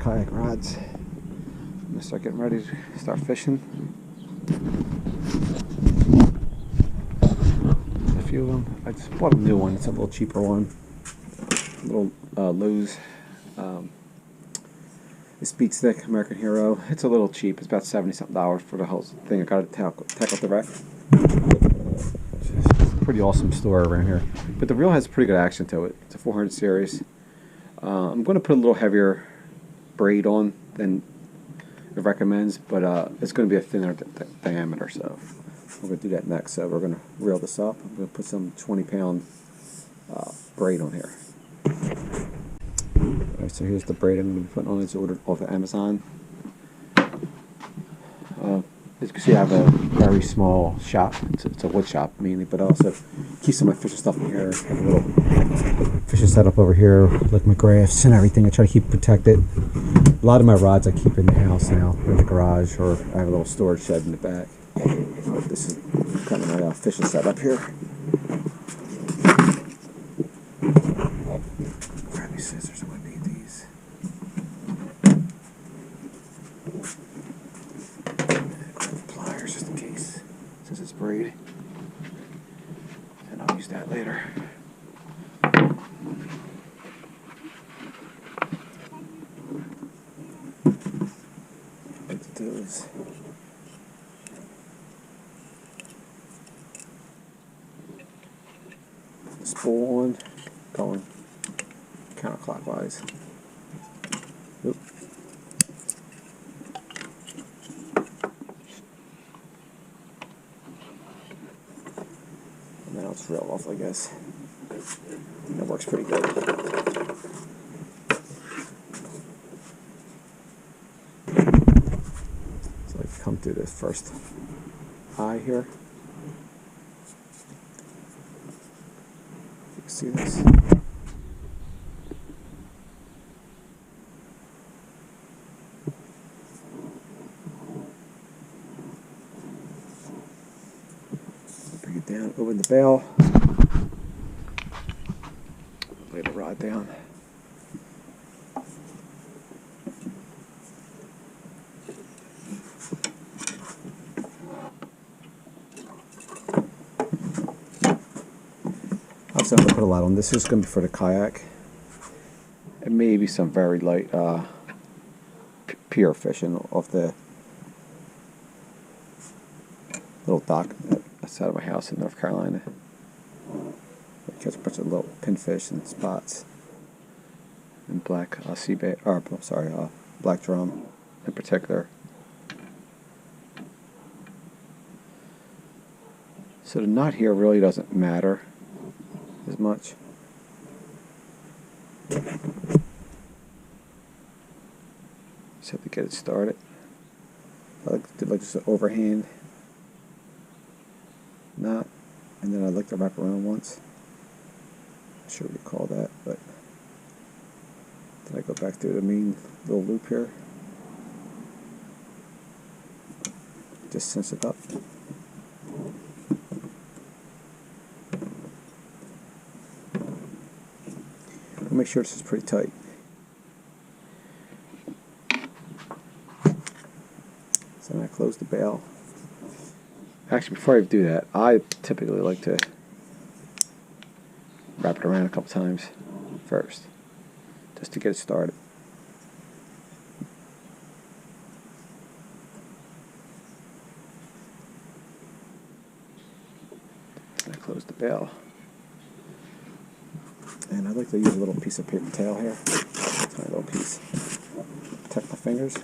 kayak rods. I'm gonna start getting ready to start fishing. A few of them. I just bought a new one. It's a little cheaper one. A little Lews. The speed stick, American Hero. It's a little cheap. It's about $70-something for the whole thing. I got it tackle the wreck. It's a pretty awesome store around here. But the reel has pretty good action to it. It's a 400 series. I'm going to put a little heavier braid on than it recommends, but it's going to be a thinner diameter, so we're going to do that next. So we're going to reel this up. I'm going to put some 20-pound braid on here. Alright, so here's the braid I'm going to be putting on. It's ordered off of Amazon. As you can see, I have a very small shop. It's a wood shop mainly, but I also keep some of my fishing stuff in here. I have a little fishing setup over here, like my graphs and everything. I try to keep it protected. A lot of my rods I keep in the house now, or in the garage, or I have a little storage shed in the back. This is kind of my fishing setup here. Grab these scissors, I'm going to need these. Pliers just in case, since it's braid. And I'll use that later. What to do is spool on, going counterclockwise. Oop. And then I'll just reel off, I guess. That works pretty good. So I come through this first eye here. You can see this. Bring it down, open the bail, lay the rod down. Also, I'm going to put a lot on. This is going to be for the kayak, and maybe some very light pier fishing off the little dock outside of my house in North Carolina. I catch a bunch of little pinfish and spots, and black sea bait, or I'm sorry, black drum in particular. So the knot here really doesn't matter as much. Just have to get it started. I like to do like just an overhand knot, and then I like to wrap around once. Not sure what you call that, but then I go back through the main little loop here. Just cinch it up. Make sure this is pretty tight. So then I close the bail. Actually, before I do that, I typically like to wrap it around a couple times first, just to get it started. And I close the bail. And I like to use a little piece of paper towel here, tiny little piece. Protect my fingers.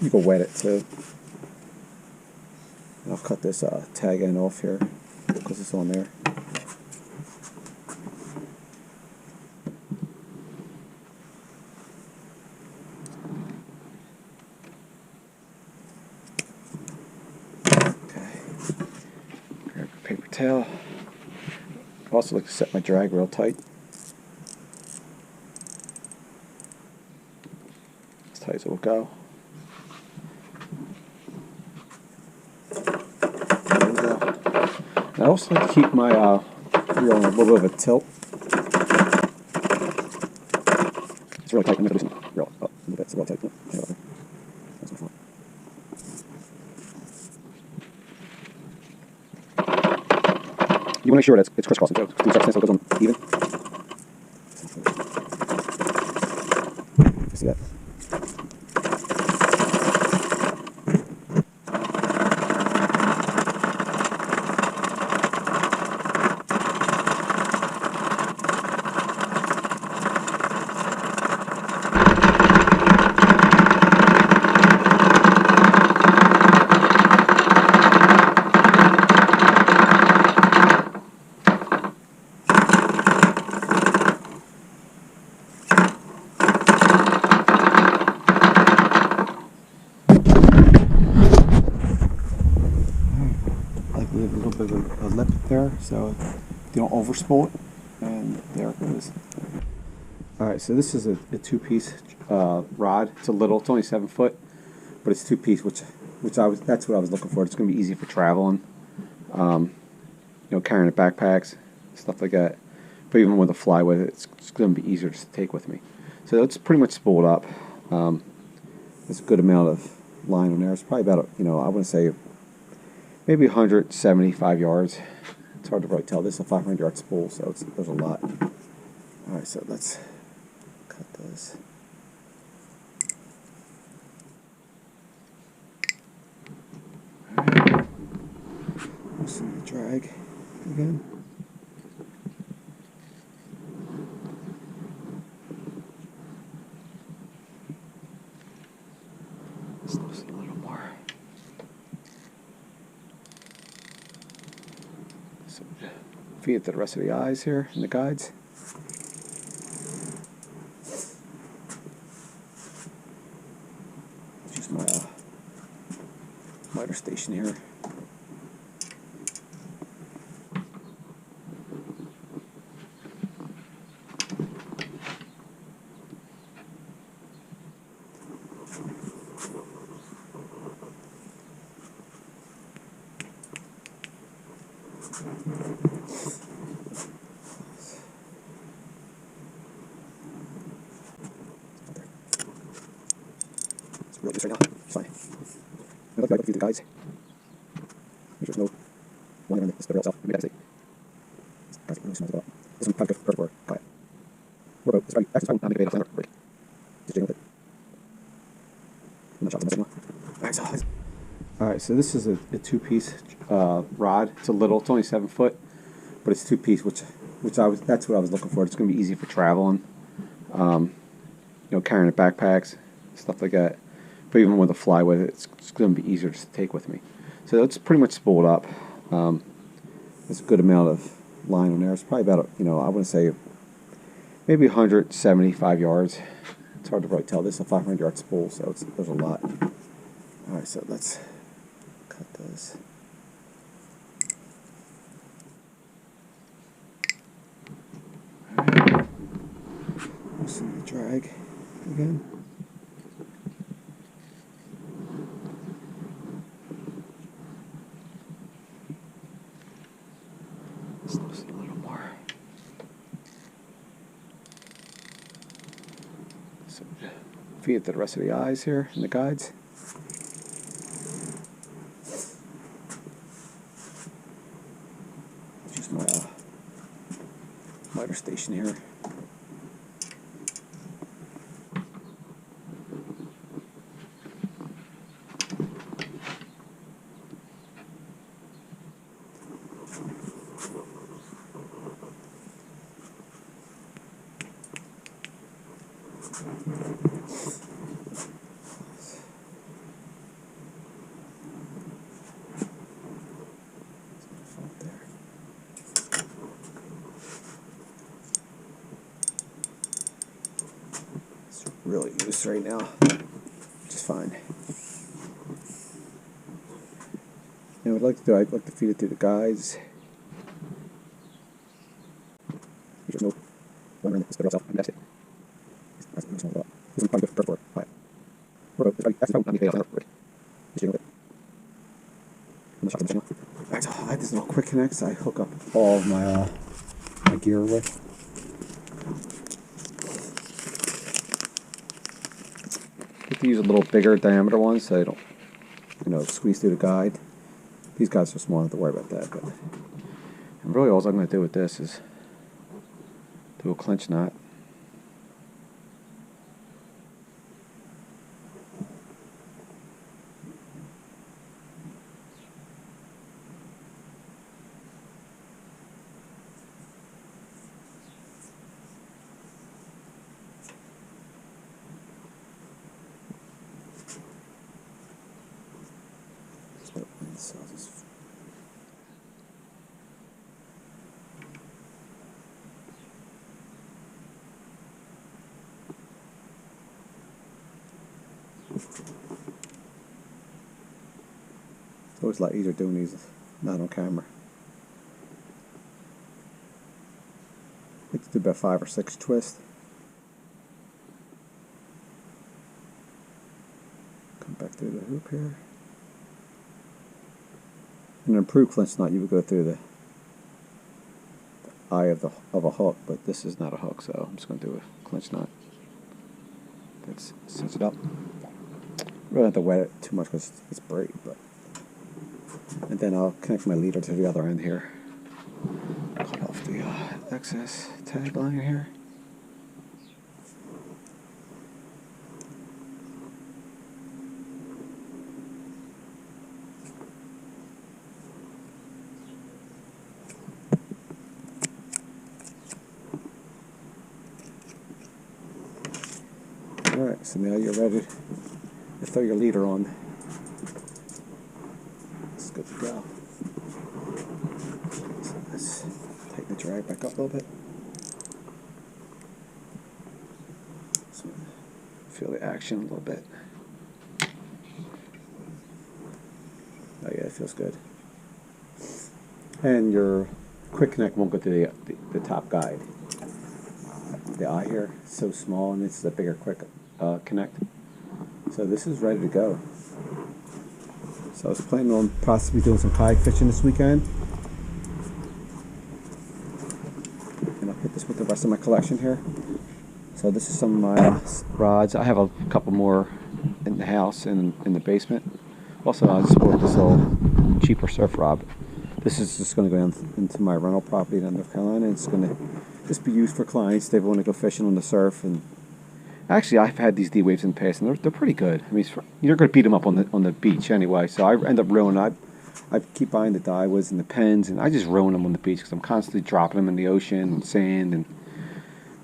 You can wet it too. And I'll cut this tag end off here because it's on there. Okay. Grab a paper towel. I also like to set my drag real tight. Tight as it will go. There we go. And I also like to keep my reel on a little bit of a tilt. It's really tight. I'm going to loosen the reel up a little bit. That's well tight. That's my fault. You want to make sure that it's crisscrossing too. Do so it goes on even. See that? We have a little bit of a lip there, so you don't overspool it. And there it goes. All right, so this is a two-piece rod. It's it's only 7 foot, but it's two-piece, that's what I was looking for. It's going to be easy for traveling, carrying it backpacks, stuff like that. But even with a fly with it, it's going to be easier to take with me. So it's pretty much spooled up. There's a good amount of line on there. It's probably about I want to say maybe 175 yards. It's hard to really tell. This is a 500-yard spool, so there's a lot. All right, so let's cut this. Loosen the drag again. Let's loosen a little more. So feed it to the rest of the eyes here and the guides. Use my miter station here. It's real loose right now. It's fine. I look like I feed the guides. Make sure there's no one around this itself. Maybe that's it. Guys, it really smells well. This one's probably good for kayak. What about this? Probably actually not make a bait off break. Just jiggle it. I'm not chopping this anymore. All right, so this is a two-piece rod. It's it's only 7 foot, but it's two-piece, that's what I was looking for. It's going to be easy for traveling, carrying it backpacks, stuff like that. But even with a fly with it, it's going to be easier to take with me. So it's pretty much spooled up. There's a good amount of line on there. It's probably about I want to say maybe 175 yards. It's hard to really tell. This is a 500-yard spool, so there's a lot. All right, so let's cut this. Loosen the drag again. Let's loosen a little more. So feed it to the rest of the eyes here and the guides. Use my miter station here. It's really loose right now, which is fine. And what I'd like to do, I'd like to feed it through the guides. There's no one around this itself. That's it. That's really small. This one's probably good for kayak. What about this? Actually, not make a bait off break. Just jiggle it. I'm not chopping this anymore. Alright, so I have these little quick connects I hook up all of my my gear with. can use a little bigger diameter ones so they don't, you know, squeeze through the guide. These guys are small, I don't have to worry about that. But and really all I'm going to do with this is do a clinch knot. So just it's always a lot easier doing these not on camera. I like to do about 5 or 6 twists. Come back through the hoop here. In an improved clinch knot, you would go through the eye of a hook, but this is not a hook, so I'm just going to do a clinch knot. Let's cinch it up. Really don't have to wet it too much because it's braid, but and then I'll connect my leader to the other end here. Cut off the excess tag line here. Alright, so now you're ready to throw your leader on. It's good to go. So let's take the drag back up a little bit. So feel the action a little bit. Oh yeah, it feels good. And your quick connect won't go to the top guide. The eye here is so small, and it's a bigger quick connect. So this is ready to go. So I was planning on possibly doing some kayak fishing this weekend, and I'll put this with the rest of my collection here. So this is some of my rods. I have a couple more in the house and in the basement. Also, I just bought this little cheaper surf rod. This is just going to go down into my rental property in North Carolina. It's going to just be used for clients. They want to go fishing on the surf. And actually, I've had these D-Waves in the past, and they're pretty good. I mean, you're going to beat them up on the beach anyway. So I end up reeling. I keep buying the Daiwas and the pens, and I just ruin them on the beach because I'm constantly dropping them in the ocean and sand, and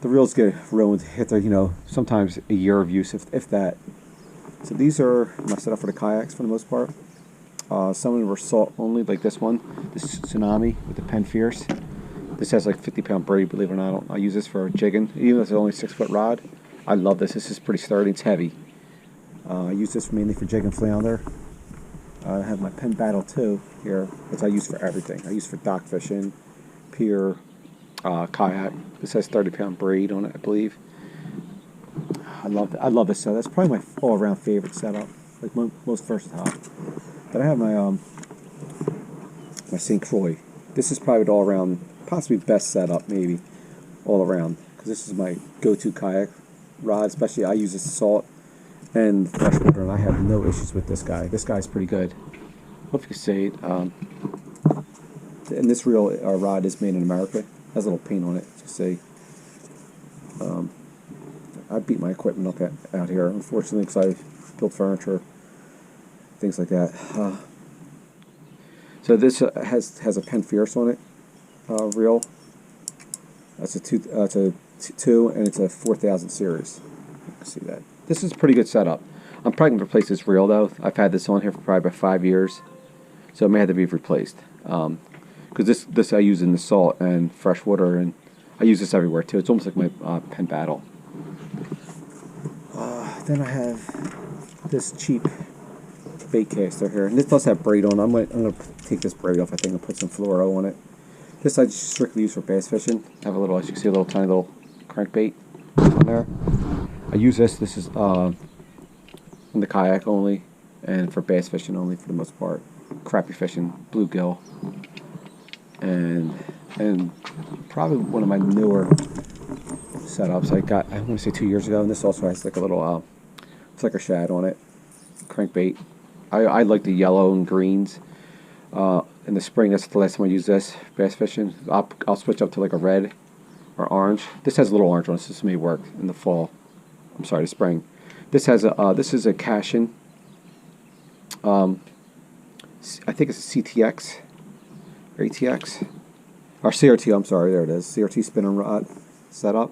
the reels get ruined after, you know, sometimes a year of use, if that. So these are my setup for the kayaks for the most part. Some of them were salt only, like this one, this Tsunami with the Pen Fierce. This has like 50-pound braid, believe it or not. I use this for jigging, even though it's only a 6-foot rod. I love this. This is pretty sturdy. It's heavy. I use this mainly for jigging flounder. I have my Pen Battle 2 here, which I use for everything. I use for dock fishing, pier, kayak. This has 30-pound braid on it, I believe. I love this setup. That's probably my all-around favorite setup, like most versatile. But I have my my St. Croix. This is probably the all-around, possibly best setup, maybe all around, because this is my go-to kayak rod. Especially, I use this salt and freshwater, and I have no issues with this guy. This guy's pretty good. Hope you can see it. And this reel rod is made in America. It has a little paint on it. Just say. I beat my equipment up out here, unfortunately, because I build furniture, things like that. So this has a Pen Fierce on it, reel. That's a two, and it's a 4000 series. You can see that. This is a pretty good setup. I'm probably gonna replace this reel though. I've had this on here for probably about 5 years, so it may have to be replaced. Because this I use in the salt and freshwater, and I use this everywhere too. It's almost like my Pen Battle. Then I have this cheap bait caster here, and this does have braid on. I'm gonna take this braid off, I think, and put some fluoro on it. This I just strictly use for bass fishing. I have a little, as you can see, a little tiny little crankbait on there. I use this. This is in the kayak only, and for bass fishing only for the most part. Crappie fishing, bluegill, and probably one of my newer setups I got, I want to say 2 years ago. And this also has like a little flicker shad on it, crankbait. I like the yellow and greens. In the spring, that's the last time I use this bass fishing. I'll switch up to like a red or orange. This has a little orange on it, so this may work in the fall. I'm sorry, the spring. This has a this is a Cashin. I think it's a CTX or ATX or CRT. I'm sorry, there it is. CRT spinning rod setup,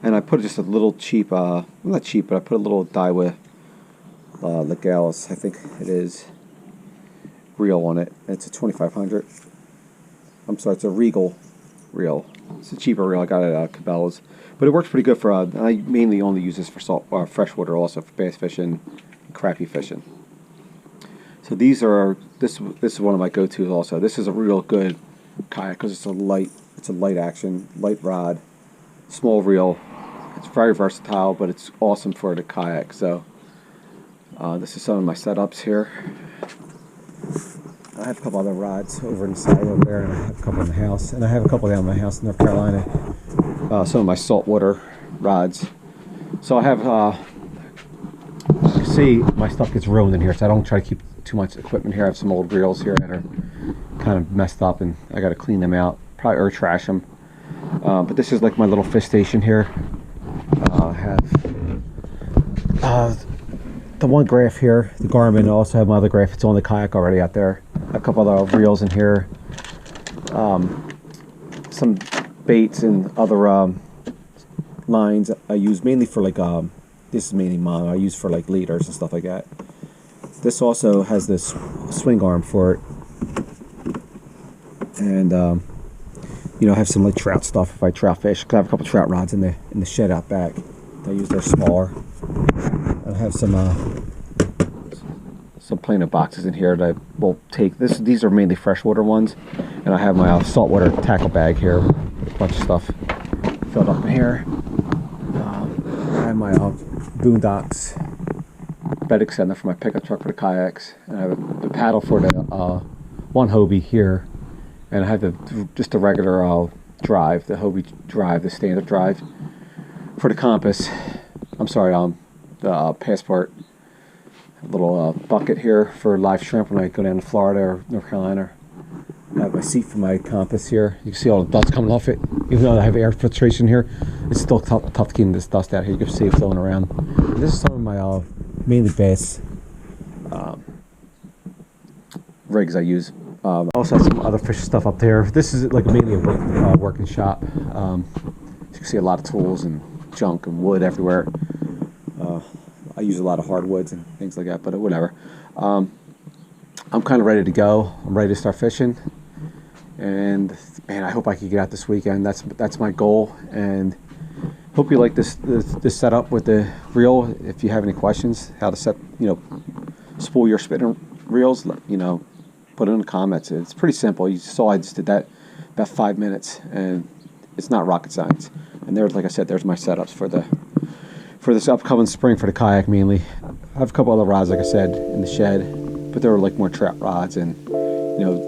and I put just a little cheap. Well, not cheap, but I put a little Daiwa Legalis, I think it is, reel on it. It's a 2500. I'm sorry, it's a Regal reel. It's a cheaper reel. I got it at Cabela's, but it works pretty good for. I mainly only use this for freshwater, also for bass fishing and crappie fishing. So these are this is one of my go-tos also. This is a real good kayak because it's a light action, light rod, small reel. It's very versatile, but it's awesome for the kayak. So this is some of my setups here. I have a couple other rods over in the side over there, and I have a couple in the house, and I have a couple down in my house in North Carolina. Some of my saltwater rods. So I have, you can see my stuff gets ruined in here, so I don't try to keep too much equipment here. I have some old reels here that are kind of messed up, and I got to clean them out, probably or trash them. But this is like my little fish station here. I have the one graph here, the Garmin. I also have my other graph. It's on the kayak already out there. A couple other reels in here. Some baits and other lines I use mainly for like this is mainly mono. I use for like leaders and stuff like that. This also has this swing arm for it, and you know, I have some like trout stuff if I trout fish. I have a couple trout rods in the shed out back. I use their smaller. I have some planer boxes in here that I will take. These are mainly freshwater ones, and I have my saltwater tackle bag here, a bunch of stuff filled up in here. I have my Boondocks bed extender for my pickup truck for the kayaks, and I have the paddle for the one Hobie here, and I have just a regular drive, the Hobie drive, the standard drive for the compass. I'm sorry, the passport. A little bucket here for live shrimp when I go down to Florida or North Carolina. I have my seat for my compass here. You can see all the dust coming off it. Even though I have air filtration here, it's still tough to keep this dust out here. You can see it flowing around. And this is some of my mainly bass rigs I use. I also have some other fish stuff up there. This is like mainly a working shop. You can see a lot of tools and junk and wood everywhere. I use a lot of hardwoods and things like that, but whatever. I'm kind of ready to go. I'm ready to start fishing, and man, I hope I can get out this weekend. That's my goal, and hope you like this setup with the reel. If you have any questions, how to set, spool your spinning reels, put it in the comments. It's pretty simple. You saw I just did that about 5 minutes, and it's not rocket science. And there's, like I said, there's my setups for this upcoming spring for the kayak mainly. I have a couple other rods, like I said, in the shed, but they were like more trap rods and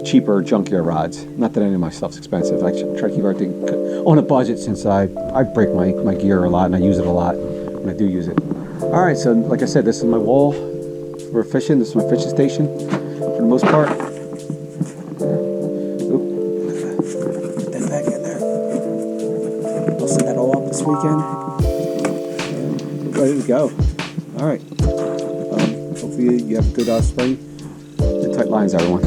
cheaper, junkier rods. Not that any of my stuff's expensive. I try to keep everything on a budget since I break my gear a lot and I use it a lot when I do use it. All right, so like I said, this is my wall. We're fishing. This is my fishing station for the most part. Put that back in there. I'll set that all up this weekend. Ready to go. All right. Hopefully you have a good spring. Tight lines, everyone.